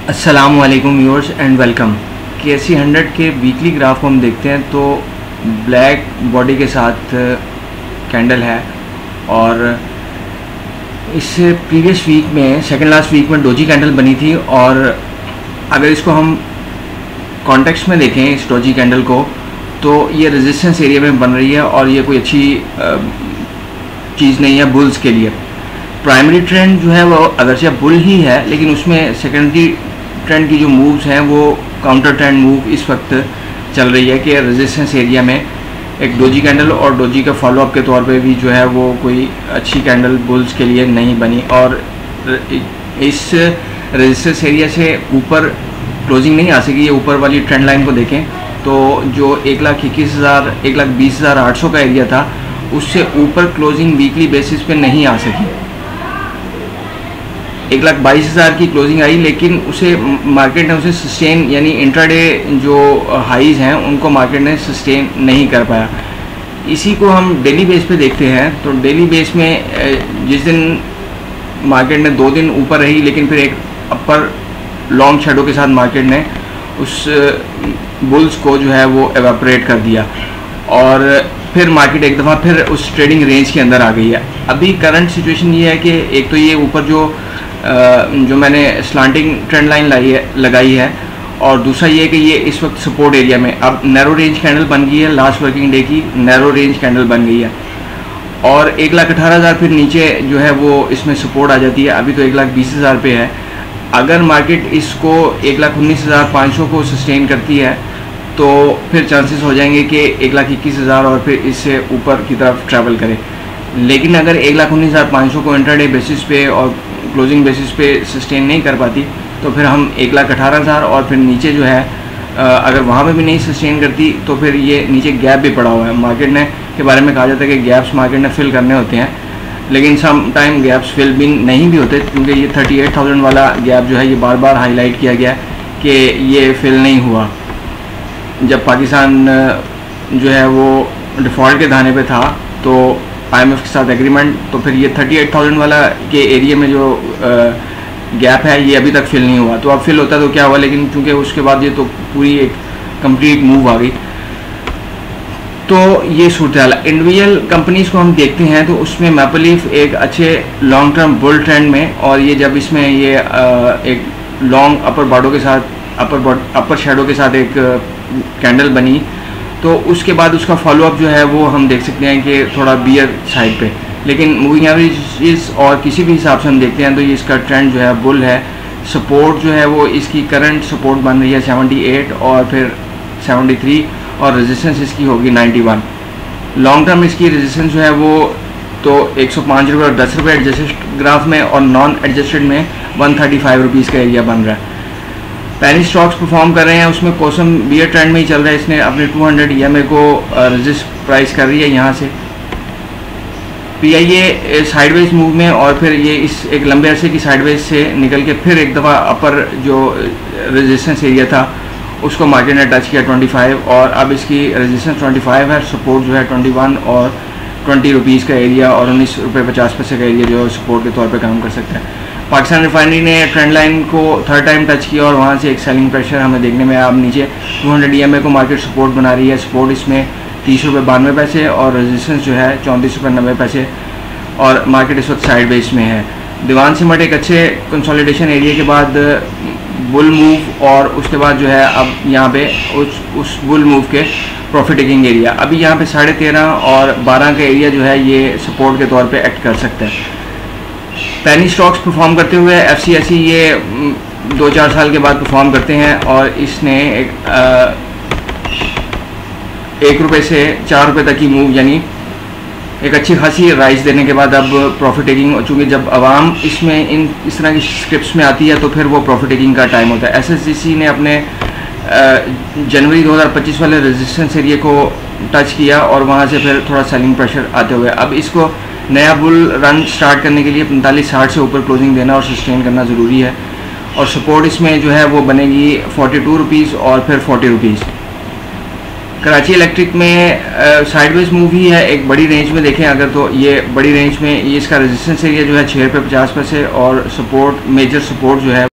अस्सलामुअलैकुम viewers and welcome. KSE 100 के weekly graph को हम देखते हैं तो ब्लैक बॉडी के साथ कैंडल है और इससे प्रीवियस वीक में सेकंड लास्ट वीक में डोजी कैंडल बनी थी। और अगर इसको हम कॉन्टेक्स्ट में देखें इस डोजी कैंडल को तो ये रेजिस्टेंस एरिया में बन रही है और ये कोई अच्छी चीज़ नहीं है बुल्स के लिए। प्राइमरी ट्रेंड जो है वो अगरचे बुल ही है, लेकिन उसमें सेकेंडरी ट्रेंड की जो मूव्स हैं वो काउंटर ट्रेंड मूव इस वक्त चल रही है कि रेजिस्टेंस एरिया में एक डोजी कैंडल और डोजी का फॉलोअप के तौर पे भी जो है वो कोई अच्छी कैंडल बुल्स के लिए नहीं बनी। और इस रेजिस्टेंस एरिया से ऊपर क्लोजिंग नहीं आ सकी। ये ऊपर वाली ट्रेंड लाइन को देखें तो जो 1,21,000 1,20,800 का एरिया था उससे ऊपर क्लोजिंग वीकली बेसिस पे नहीं आ सकी। 1,22,000 की क्लोजिंग आई, लेकिन उसे मार्केट ने उसे सस्टेन यानी इंट्राडे जो हाईज़ हैं उनको मार्केट ने सस्टेन नहीं कर पाया। इसी को हम डेली बेस पे देखते हैं तो डेली बेस में जिस दिन मार्केट ने 2 दिन ऊपर रही, लेकिन फिर एक अपर लॉन्ग शेडो के साथ मार्केट ने उस बुल्स को जो है वो एवेपोरेट कर दिया और फिर मार्केट एक दफ़ा फिर उस ट्रेडिंग रेंज के अंदर आ गई है। अभी करंट सिचुएशन ये है कि एक तो ये ऊपर जो मैंने स्लांटिंग ट्रेंड लाइन लगाई है और दूसरा ये कि ये इस वक्त सपोर्ट एरिया में अब नैरो रेंज कैंडल बन गई है। लास्ट वर्किंग डे की नैरो रेंज कैंडल बन गई है और 1,18,000 फिर नीचे जो है वो इसमें सपोर्ट आ जाती है। अभी तो 1,20,000 पे है। अगर मार्केट इसको 1,19,500 को सस्टेन करती है तो फिर चांसेस हो जाएंगे कि 1,21,000 और फिर इससे ऊपर की तरफ ट्रैवल करे। लेकिन अगर 1,19,500 को इंट्राडे बेसिस पे और क्लोजिंग बेसिस पे सस्टेन नहीं कर पाती तो फिर हम 1,18,000 और फिर नीचे जो है अगर वहाँ पे भी नहीं सस्टेन करती तो फिर ये नीचे गैप भी पड़ा हुआ है। मार्केट ने के बारे में कहा जाता है कि गैप्स मार्केट ने फिल करने होते हैं, लेकिन सम टाइम गैप्स फिल भी नहीं भी होते, क्योंकि ये 38,000 वाला गैप जो है ये बार बार हाईलाइट किया गया कि ये फिल नहीं हुआ। जब पाकिस्तान जो है वो डिफ़ॉल्ट के दाने पे था तो IMF के साथ एग्रीमेंट, तो फिर ये 38,000 वाला के एरिया में जो गैप है ये अभी तक फिल नहीं हुआ। तो अब फिल होता तो क्या हुआ, लेकिन चूँकि उसके बाद ये तो पूरी एक कंप्लीट मूव आ गई। तो ये सूरत हाल है। इंडिविजुअल कंपनीज़ को हम देखते हैं तो उसमें मैपल लीफ एक अच्छे लॉन्ग टर्म बुल ट्रेंड में, और ये जब इसमें ये एक लॉन्ग अपर बाडो के साथ अपर शेडो के साथ एक कैंडल बनी तो उसके बाद उसका फॉलोअप जो है वो हम देख सकते हैं कि थोड़ा बियर साइड पे। लेकिन मूविंग एवरेज और किसी भी हिसाब से हम देखते हैं तो ये इसका ट्रेंड जो है बुल है। सपोर्ट जो है वो इसकी करंट सपोर्ट बन रही है 78 और फिर 73 और रेजिस्टेंस इसकी होगी 91। लॉन्ग टर्म इसकी रेजिस्टेंस जो है वो तो 105 रुपये और 10 रुपये एडजस्टेड ग्राफ में और नॉन एडजस्टेड में 135 रुपीज़ का एरिया बन रहा है। पेनी स्टॉक्स परफॉर्म कर रहे हैं, उसमें कोसम बियर ट्रेंड में ही चल रहा है। इसने अपने 200 EMA को रेजिस्ट प्राइस कर रही है यहाँ से। PIA साइडवेज मूव में और फिर ये इस एक लंबे अरसे की साइडवेज से निकल के फिर एक दफ़ा अपर जो रेजिस्टेंस एरिया था उसको मार्केट ने टच किया 25 और अब इसकी रेजिस्टेंस 25 है। सपोर्ट जो है 21 और 20 रुपीज़ का एरिया और 19 रुपये 50 पैसे का एरिया जो सपोर्ट के तौर पे काम कर सकता है। पाकिस्तान रिफाइनरी ने ट्रेंड लाइन को 3rd टाइम टच किया और वहाँ से एक सेलिंग प्रेशर हमें देखने में अब नीचे 200 EMA को मार्केट सपोर्ट बना रही है। सपोर्ट इसमें 30 रुपये 92 पैसे और रेजिस्टेंस जो है 34 रुपये 90 पैसे और मार्केट इस वक्त साइड बेस में है। दीवान सिमट एक अच्छे कंसोलिडेशन एरिया के बाद बुल मूव और उसके बाद जो है अब यहाँ पे उस बुल मूव के प्रॉफिट टेकिंग एरिया अभी यहाँ पे 13.5 और 12 का एरिया जो है ये सपोर्ट के तौर पे एक्ट कर सकता है। पेनी स्टॉक्स परफॉर्म करते हुए FCSE ये 2-4 साल के बाद परफॉर्म करते हैं और इसने एक रुपये से 4 रुपये तक की मूव यानी एक अच्छी खासी राइज देने के बाद अब प्रॉफिट टेकिंग, चूँकि जब आवाम इसमें इस तरह की स्क्रिप्ट्स में आती है तो फिर वो प्रॉफिट टेकिंग का टाइम होता है। SSGC ने अपने जनवरी 2025 वाले रेजिस्टेंस एरिया को टच किया और वहाँ से फिर थोड़ा सेलिंग प्रेशर आते हुए अब इसको नया बुल रन स्टार्ट करने के लिए 45-60 से ऊपर क्लोजिंग देना और सस्टेन करना ज़रूरी है। और सपोर्ट इसमें जो है वो बनेगी 42 रुपीज़ और फिर 40 रुपीज़। कराची इलेक्ट्रिक में साइडवेज मूव ही है एक बड़ी रेंज में देखें अगर तो ये बड़ी रेंज में ये इसका रेजिस्टेंस एरिया जो है 6 रुपये 50 पैसे और सपोर्ट मेजर सपोर्ट जो है